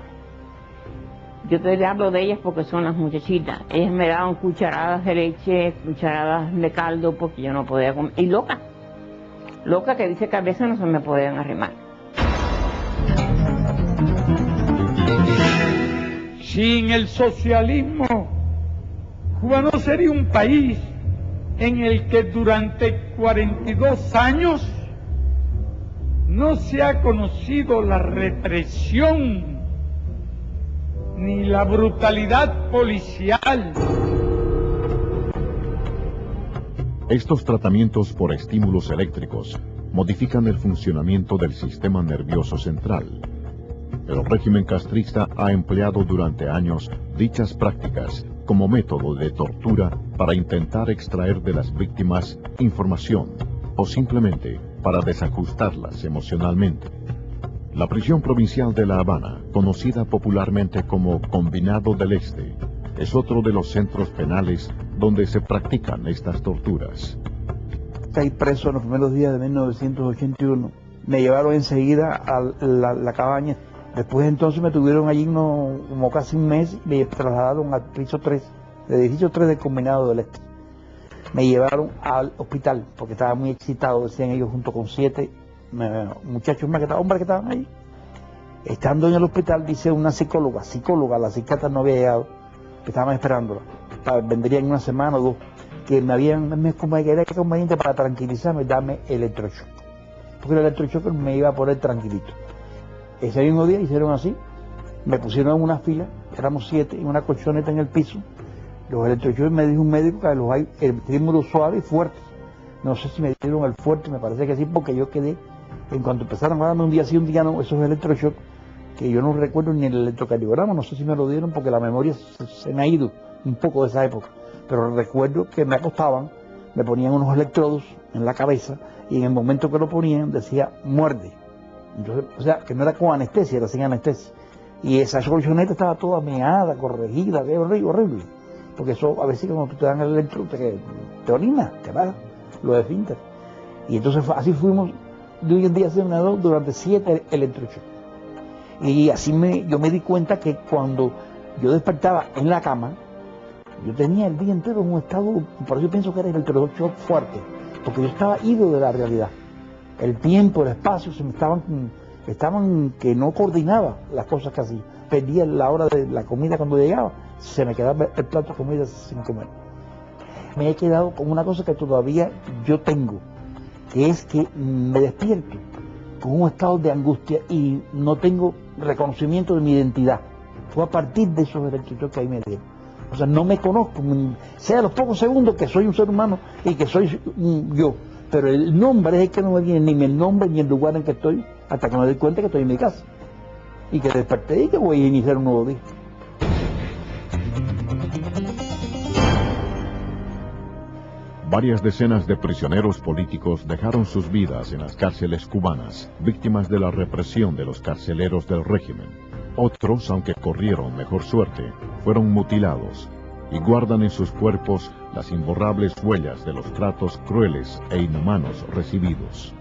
Yo te hablo de ellas porque son las muchachitas. Ellas me daban cucharadas de leche, cucharadas de caldo, porque yo no podía comer. Y loca que dice que a veces no se me podían arrimar. Sin el socialismo, Cuba no sería un país en el que durante 42 años no se ha conocido la represión ni la brutalidad policial. Estos tratamientos por estímulos eléctricos modifican el funcionamiento del sistema nervioso central. El régimen castrista ha empleado durante años dichas prácticas como método de tortura para intentar extraer de las víctimas información o simplemente para desajustarlas emocionalmente. La prisión provincial de La Habana, conocida popularmente como Combinado del Este, es otro de los centros penales donde se practican estas torturas. Caí preso en los primeros días de 1981. Me llevaron enseguida a la cabaña. Después entonces me tuvieron allí como casi un mes y me trasladaron al piso 3, del edificio 3 del Combinado del Este. Me llevaron al hospital porque estaba muy excitado, decían ellos, junto con 7 muchachos más, hombres que estaban ahí. Estando en el hospital, dice una psicóloga, la psiquiatra no había llegado, que estaban esperándola, vendría en una semana o 2, que era conveniente para tranquilizarme, darme electroshock, porque el electroshock me iba a poner tranquilito. Ese mismo día hicieron así, me pusieron en una fila, éramos 7, en una colchoneta en el piso. Los electroshocks, me dijo un médico que los hay el trímulo suave y fuerte. No sé si me dieron el fuerte, me parece que sí, porque yo quedé, en cuanto empezaron a darme un día sí, un día no, esos electroshocks, que yo no recuerdo ni el electrocardiograma, no sé si me lo dieron porque la memoria se me ha ido un poco de esa época, pero recuerdo que me acostaban, me ponían unos electrodos en la cabeza y en el momento que lo ponían decía muerde. Entonces, o sea, que no era con anestesia, era sin anestesia. Y esa colchoneta estaba toda meada, corregida, horrible. Porque eso, a veces cuando te dan el electro, te orinas, te va, lo esfínter. Y entonces así fuimos de hoy en día durante 7 electroshocks. Y así yo me di cuenta que cuando yo despertaba en la cama, yo tenía el día entero en un estado, por eso yo pienso que era el electroshock fuerte, porque yo estaba ido de la realidad. El tiempo, el espacio, estaban que no coordinaba las cosas que hacía. Perdía la hora de la comida cuando llegaba, se me quedaba el plato de comida sin comer. Me he quedado con una cosa que todavía yo tengo, que es que me despierto con un estado de angustia y no tengo reconocimiento de mi identidad. Fue a partir de esos electroshocks que ahí me dieron. O sea, no me conozco, sea los pocos segundos que soy un ser humano y que soy yo. Pero el nombre es el que no me viene, ni el nombre ni el lugar en que estoy, hasta que me doy cuenta que estoy en mi casa. Y que desperté y que voy a iniciar un nuevo día. Varias decenas de prisioneros políticos dejaron sus vidas en las cárceles cubanas, víctimas de la represión de los carceleros del régimen. Otros, aunque corrieron mejor suerte, fueron mutilados y guardan en sus cuerpos las imborrables huellas de los tratos crueles e inhumanos recibidos.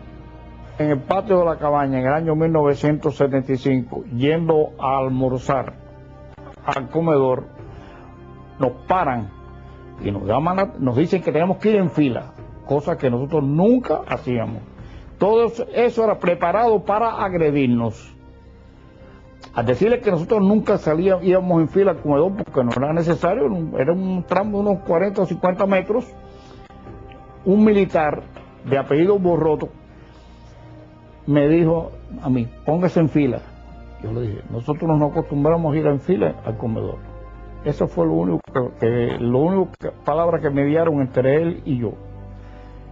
En el patio de la cabaña, en el año 1975, yendo a almorzar al comedor, nos paran y nos dicen que tenemos que ir en fila, cosa que nosotros nunca hacíamos. Todo eso era preparado para agredirnos. Al decirles que nosotros nunca íbamos en fila al comedor porque no era necesario, era un tramo de unos 40 o 50 metros, un militar de apellido Borroto me dijo a mí, póngase en fila. Yo le dije, nosotros no acostumbramos a ir en fila al comedor. Eso fue lo único palabra que me dieron entre él y yo.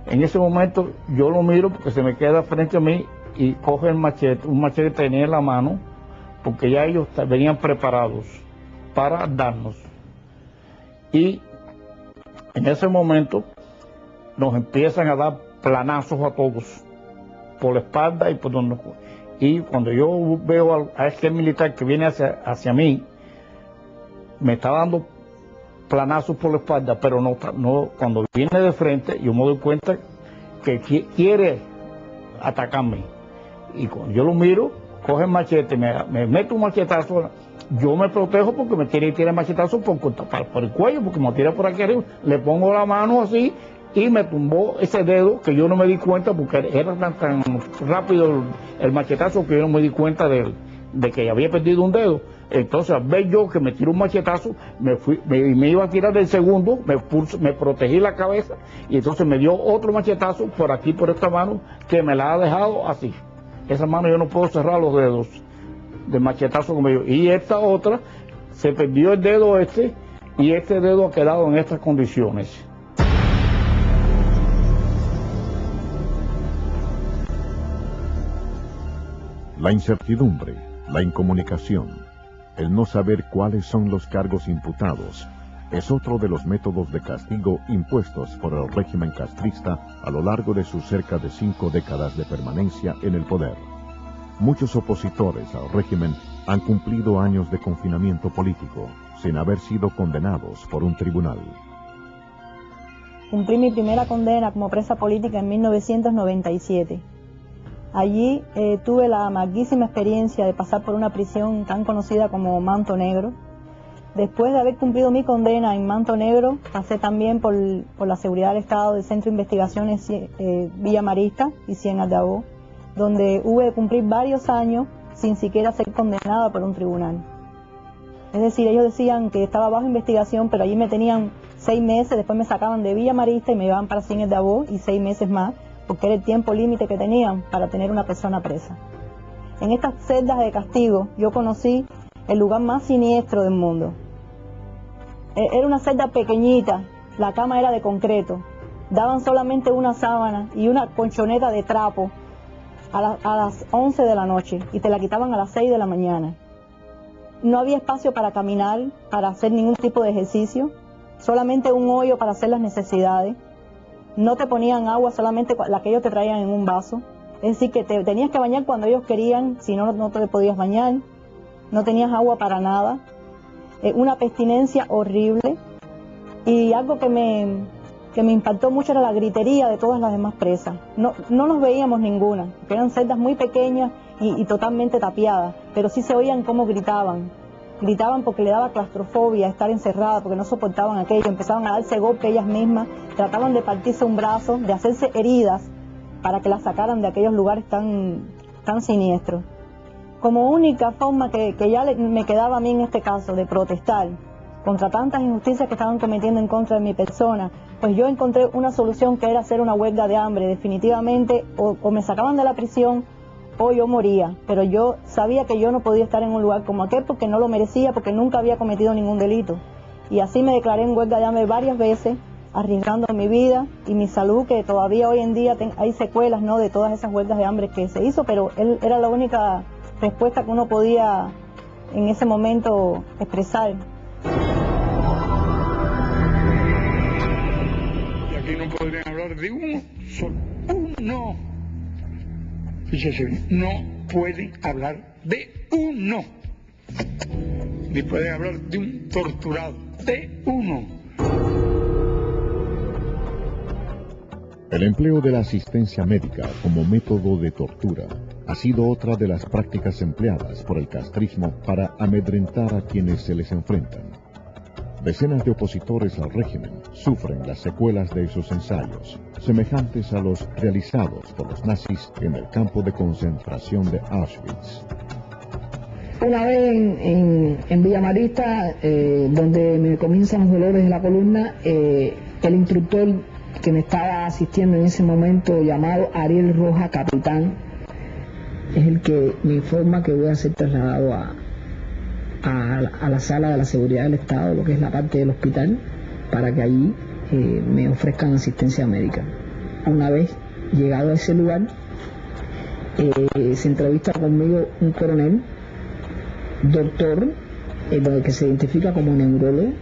En ese momento yo lo miro porque se me queda frente a mí y coge el machete, un machete que tenía en la mano, porque ya ellos venían preparados para darnos. Y en ese momento nos empiezan a dar planazos a todos, por la espalda y por donde. Y cuando yo veo a este militar que viene hacia mí, me está dando planazos por la espalda, pero no cuando viene de frente, yo me doy cuenta que quiere atacarme. Y cuando yo lo miro, coge el machete, me mete un machetazo, yo me protejo porque me tira el machetazo por el cuello, porque me tira por aquí arriba, le pongo la mano así y me tumbó ese dedo que yo no me di cuenta porque era tan rápido el machetazo que yo no me di cuenta de que había perdido un dedo. Entonces al ver yo que me tiró un machetazo, me iba a tirar del segundo, me protegí la cabeza y entonces me dio otro machetazo por aquí, por esta mano, que me la ha dejado así. Esa mano yo no puedo cerrar los dedos del machetazo que me dio. Y esta otra, se perdió el dedo y este dedo ha quedado en estas condiciones. La incertidumbre, la incomunicación, el no saber cuáles son los cargos imputados, es otro de los métodos de castigo impuestos por el régimen castrista a lo largo de sus cerca de 5 décadas de permanencia en el poder. Muchos opositores al régimen han cumplido años de confinamiento político, sin haber sido condenados por un tribunal. Cumplí mi primera condena como presa política en 1997. Allí tuve la amarguísima experiencia de pasar por una prisión tan conocida como Manto Negro. Después de haber cumplido mi condena en Manto Negro, pasé también por la seguridad del Estado del Centro de Investigaciones Villa Marista y Ciénaga de Agó, donde hube de cumplir varios años sin siquiera ser condenada por un tribunal. Es decir, ellos decían que estaba bajo investigación, pero allí me tenían 6 meses, después me sacaban de Villa Marista y me llevaban para Ciénaga de Agó y 6 meses más, porque era el tiempo límite que tenían para tener una persona presa. En estas celdas de castigo yo conocí el lugar más siniestro del mundo. Era una celda pequeñita, la cama era de concreto, daban solamente una sábana y una colchoneta de trapo a las 11 de la noche y te la quitaban a las 6 de la mañana. No había espacio para caminar, para hacer ningún tipo de ejercicio, solamente un hoyo para hacer las necesidades. No te ponían agua, solamente la que ellos te traían en un vaso. Es decir, que te tenías que bañar cuando ellos querían, si no, no te podías bañar. No tenías agua para nada. Una abstinencia horrible. Y algo que me impactó mucho era la gritería de todas las demás presas. No nos veíamos ninguna, porque eran celdas muy pequeñas y totalmente tapiadas, pero sí se oían cómo gritaban. Gritaban porque le daba claustrofobia estar encerrada, porque no soportaban aquello, empezaban a darse golpes ellas mismas, trataban de partirse un brazo, de hacerse heridas para que las sacaran de aquellos lugares tan siniestros. Como única forma que ya me quedaba a mí en este caso de protestar contra tantas injusticias que estaban cometiendo en contra de mi persona, pues yo encontré una solución que era hacer una huelga de hambre. Definitivamente o me sacaban de la prisión o yo moría, pero yo sabía que yo no podía estar en un lugar como aquel porque no lo merecía, porque nunca había cometido ningún delito. Y así me declaré en huelga de hambre varias veces, arriesgando mi vida y mi salud, que todavía hoy en día hay secuelas, ¿no?, de todas esas huelgas de hambre que se hizo, pero era la única respuesta que uno podía en ese momento expresar. Y aquí no podrían hablar de uno solo. Uno. Fíjese bien, no pueden hablar de uno. Ni pueden hablar de un torturado. De uno. El empleo de la asistencia médica como método de tortura ha sido otra de las prácticas empleadas por el castrismo para amedrentar a quienes se les enfrentan. Decenas de opositores al régimen sufren las secuelas de esos ensayos, semejantes a los realizados por los nazis en el campo de concentración de Auschwitz. Una vez en Villa Marista, donde me comienzan los dolores de la columna, el instructor que me estaba asistiendo en ese momento, llamado Ariel Roja Capitán, es el que me informa que voy a ser trasladado a la sala de la seguridad del Estado, lo que es la parte del hospital, para que allí me ofrezcan asistencia médica. Una vez llegado a ese lugar, se entrevista conmigo un coronel, doctor, que se identifica como neurólogo,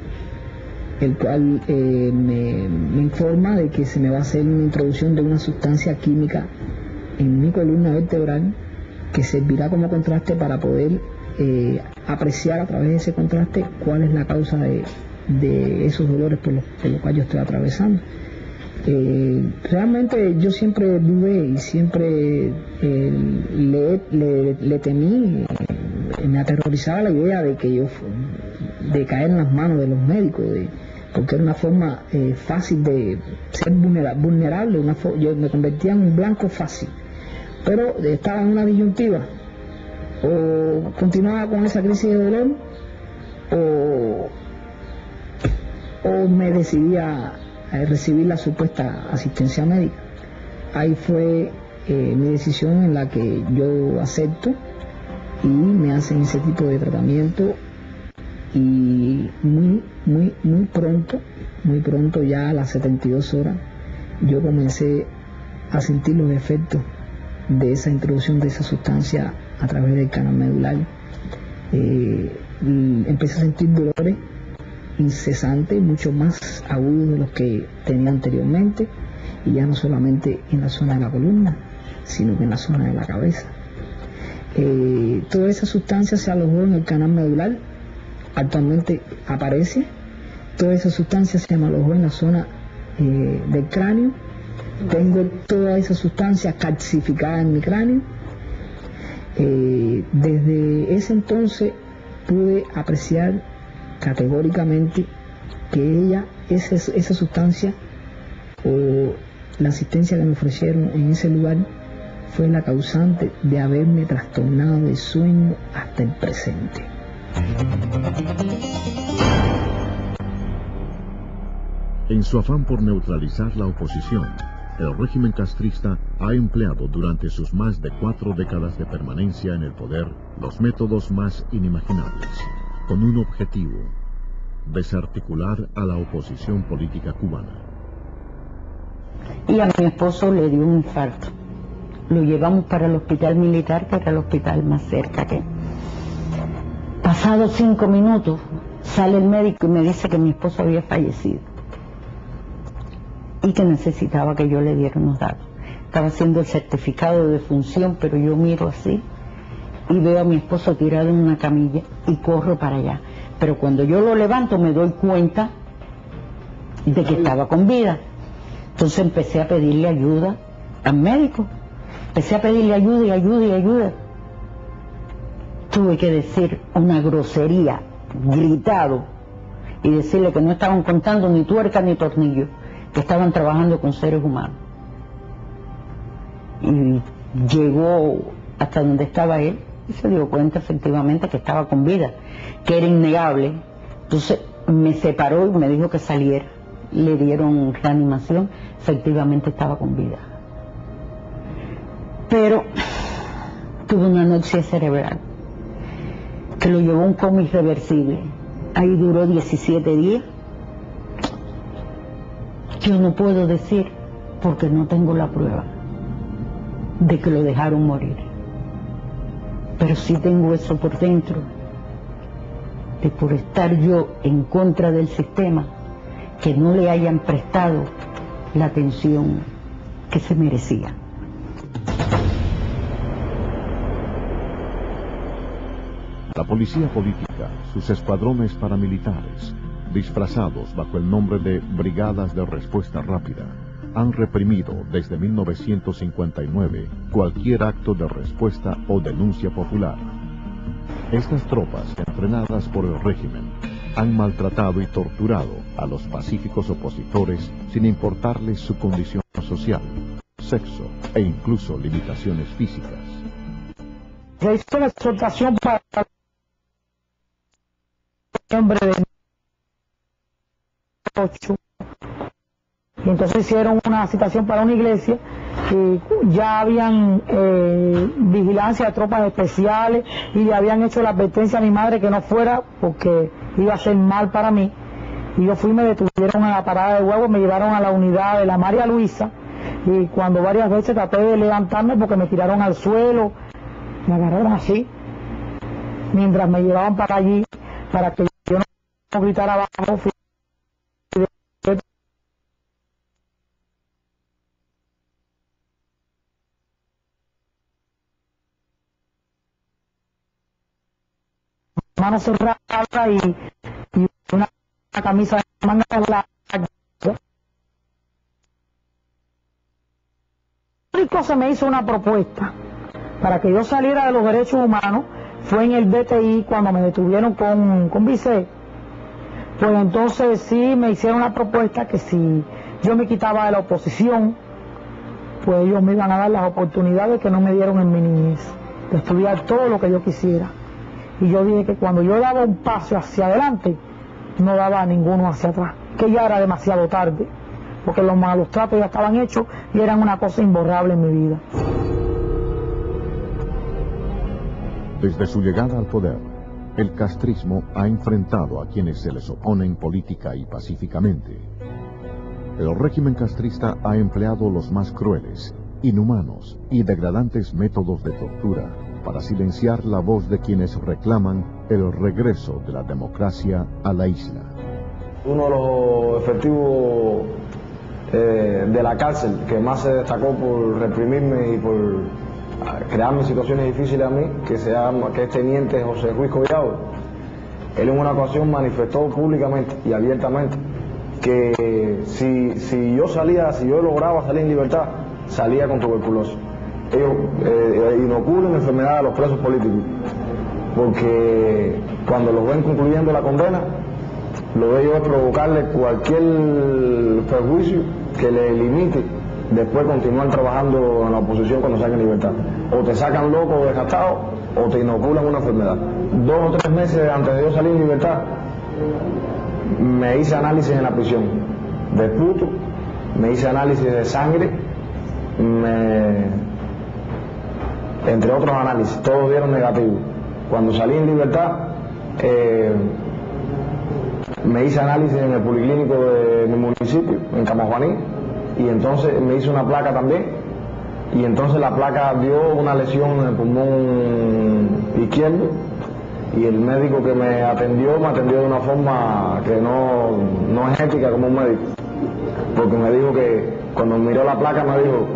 el cual me informa de que se me va a hacer una introducción de una sustancia química en mi columna vertebral que servirá como contraste para poder apreciar a través de ese contraste cuál es la causa de esos dolores por los cuales yo estoy atravesando. Realmente yo siempre dudé y siempre le temí, me aterrorizaba la idea de que de caer en las manos de los médicos, porque era una forma fácil de ser vulnerable, yo me convertía en un blanco fácil, pero estaba en una disyuntiva: o continuaba con esa crisis de dolor o me decidía a recibir la supuesta asistencia médica. Ahí fue mi decisión, en la que yo acepto y me hacen ese tipo de tratamiento, y muy pronto, ya a las 72 horas, yo comencé a sentir los efectos de esa introducción de esa sustancia a través del canal medular. Empecé a sentir dolores incesantes, mucho más agudos de los que tenía anteriormente, y ya no solamente en la zona de la columna, sino que en la zona de la cabeza. Toda esa sustancia se alojó en el canal medular, actualmente aparece. Toda esa sustancia se me alojó en la zona del cráneo. Tengo toda esa sustancia calcificada en mi cráneo. Desde ese entonces pude apreciar categóricamente que esa sustancia, o la asistencia que me ofrecieron en ese lugar, fue la causante de haberme trastornado el sueño hasta el presente. En su afán por neutralizar la oposición, el régimen castrista ha empleado durante sus más de 4 décadas de permanencia en el poder los métodos más inimaginables, con un objetivo: desarticular a la oposición política cubana. Y a mi esposo le dio un infarto. Lo llevamos para el hospital militar, que era el hospital más cerca que... Pasados 5 minutos, sale el médico y me dice que mi esposo había fallecido y que necesitaba que yo le diera unos datos. Estaba haciendo el certificado de defunción, pero yo miro así y veo a mi esposo tirado en una camilla y corro para allá. Pero cuando yo lo levanto me doy cuenta de que estaba con vida. Entonces empecé a pedirle ayuda al médico. Empecé a pedirle ayuda y ayuda y ayuda. Tuve que decir una grosería, gritado, y decirle que no estaban contando ni tuerca ni tornillo, que estaban trabajando con seres humanos. Y llegó hasta donde estaba él y se dio cuenta efectivamente que estaba con vida, que era innegable. Entonces me separó y me dijo que saliera. Le dieron reanimación, efectivamente estaba con vida. Pero tuvo una anoxia cerebral que lo llevó a un coma irreversible. Ahí duró 17 días. Yo no puedo decir, porque no tengo la prueba de que lo dejaron morir, pero sí tengo eso por dentro, de por estar yo en contra del sistema, que no le hayan prestado la atención que se merecía. La policía política, sus escuadrones paramilitares, disfrazados bajo el nombre de Brigadas de Respuesta Rápida, han reprimido desde 1959 cualquier acto de respuesta o denuncia popular. Estas tropas, entrenadas por el régimen, han maltratado y torturado a los pacíficos opositores sin importarles su condición social, sexo e incluso limitaciones físicas. Se hizo la exhortación para el hombre de 8. Y entonces hicieron una citación para una iglesia y ya habían vigilancia de tropas especiales y le habían hecho la advertencia a mi madre que no fuera porque iba a ser mal para mí. Y yo fui, me detuvieron a la parada de huevos, me llevaron a la unidad de la María Luisa y cuando varias veces traté de levantarme porque me tiraron al suelo, me agarraron así mientras me llevaban para allí para que yo no gritara abajo. Mano cerrada y una camisa de manga larga. Se me hizo una propuesta para que yo saliera de los derechos humanos, fue en el BTI cuando me detuvieron con Vicé. Pues entonces sí me hicieron la propuesta que si yo me quitaba de la oposición, pues ellos me iban a dar las oportunidades que no me dieron en mi niñez, de estudiar todo lo que yo quisiera. Y yo dije que cuando yo daba un paso hacia adelante, no daba ninguno hacia atrás, que ya era demasiado tarde, porque los malos tratos ya estaban hechos y eran una cosa imborrable en mi vida. Desde su llegada al poder, el castrismo ha enfrentado a quienes se les oponen política y pacíficamente. El régimen castrista ha empleado los más crueles, inhumanos y degradantes métodos de tortura para silenciar la voz de quienes reclaman el regreso de la democracia a la isla. Uno de los efectivos de la cárcel que más se destacó por reprimirme y por crearme situaciones difíciles a mí, que es teniente José Ruiz Collado, él en una ocasión manifestó públicamente y abiertamente que si yo lograba salir en libertad, salía con tuberculosis. Ellos inoculan enfermedad a los presos políticos, porque cuando los ven concluyendo la condena, lo de ellos es provocarle cualquier perjuicio que le limite después continuar trabajando en la oposición cuando salgan en libertad. O te sacan loco o desgastado, o te inoculan una enfermedad. 2 o 3 meses antes de yo salir en libertad, me hice análisis en la prisión de puto, me hice análisis de sangre, entre otros análisis, todos dieron negativo. Cuando salí en libertad, me hice análisis en el policlínico de mi municipio, en Camajuaní, y entonces me hice una placa también, y entonces la placa dio una lesión en el pulmón izquierdo, y el médico que me atendió de una forma que no es ética como un médico, porque me dijo que cuando miró la placa me dijo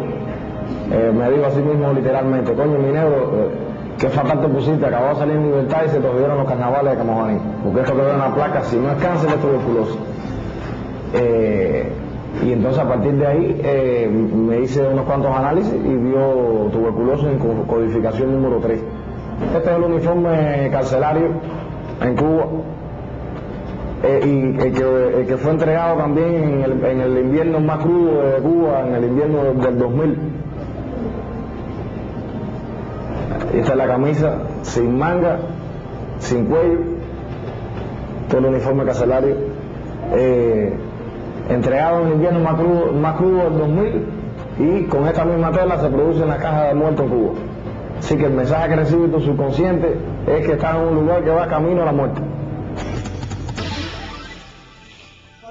así mismo literalmente: coño, mi negro, qué fatal te pusiste, acabó de salir en libertad y se te olvidaron los carnavales de Camajuaní, porque esto que veo en la placa, si no es cáncer, es tuberculosis. Y entonces a partir de ahí me hice unos cuantos análisis y dio tuberculosis en codificación número 3. Este es el uniforme carcelario en Cuba, y el que fue entregado también en el invierno más crudo de Cuba, en el invierno del 2000. Esta es la camisa sin manga, sin cuello, todo el uniforme carcelario, entregado en el invierno más crudo del 2000, y con esta misma tela se produce en la caja de muertos en Cuba. Así que el mensaje que recibe tu subconsciente es que estás en un lugar que va camino a la muerte.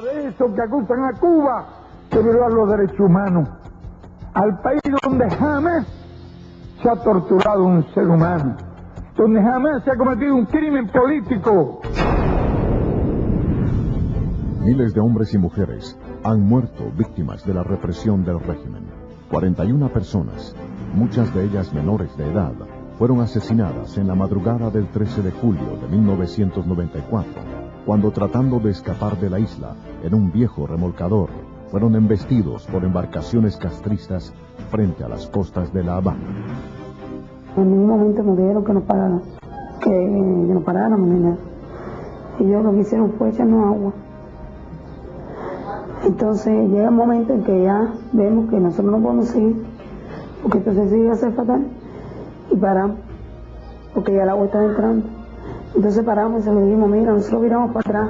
De eso que acusan a Cuba de violar los derechos humanos, al país donde jamás se ha torturado un ser humano, donde jamás se ha cometido un crimen político. Miles de hombres y mujeres han muerto víctimas de la represión del régimen. 41 personas, muchas de ellas menores de edad, fueron asesinadas en la madrugada del 13 de julio de 1994, cuando tratando de escapar de la isla en un viejo remolcador, fueron embestidos por embarcaciones castristas frente a las costas de La Habana. En ningún momento nos dijeron que nos pararan, que nos paráramos ni nada. Ellos lo que hicieron fue echarnos agua. Entonces llega el momento en que ya vemos que nosotros no podemos seguir, porque entonces sí iba a ser fatal, y paramos, porque ya el agua estaba entrando. Entonces paramos y se lo dijimos, mira, nosotros viramos para atrás,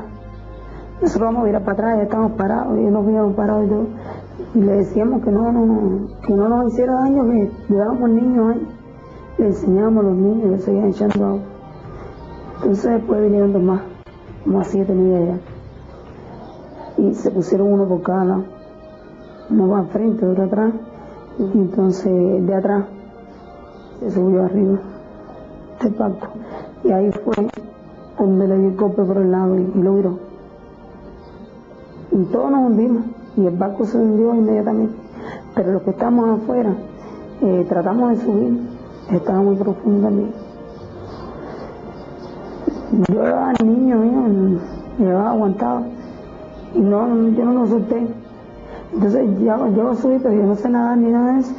nosotros vamos a virar para atrás, ya estamos parados, y ellos nos vieron parados y todo. Y le decíamos que no nos hiciera daño, que llevábamos niños ahí, le enseñábamos a los niños, le seguían echando agua. Entonces después vinieron dos más, como a 7 niños allá. Y se pusieron uno por cada lado, uno va al frente, otro atrás, y entonces de atrás se subió arriba del barco, y ahí fue donde le dio el golpe por el lado y lo viró. Y todos nos hundimos, y el barco se hundió inmediatamente, pero los que estábamos afuera tratamos de subir, estaba muy profundo también. Yo llevaba al niño mío, llevaba aguantado, y yo no lo solté. Entonces yo subí, pero yo no sé nadar ni nada de eso.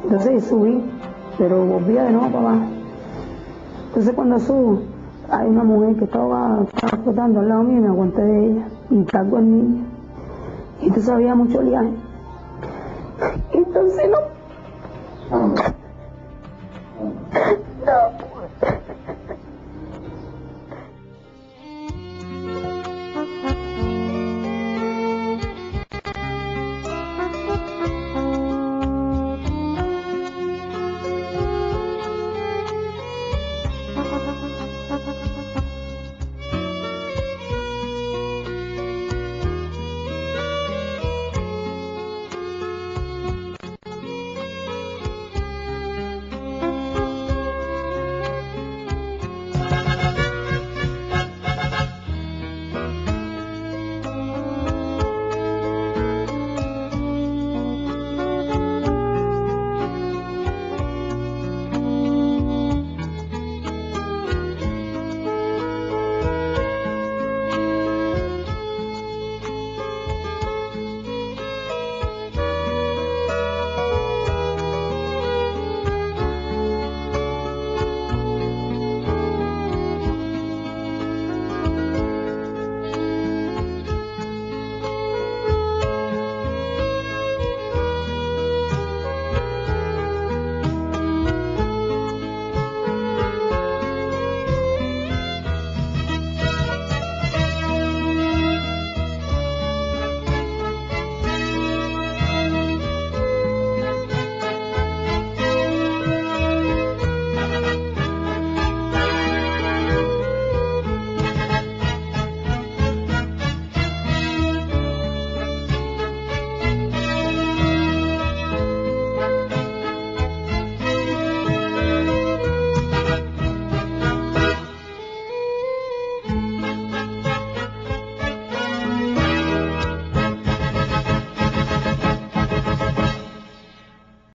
Entonces subí, pero volvía de nuevo para abajo. Entonces cuando subo, hay una mujer que estaba flotando al lado mío y me aguanté de ella y cargo al niño. Y entonces había mucho oleaje. Entonces no.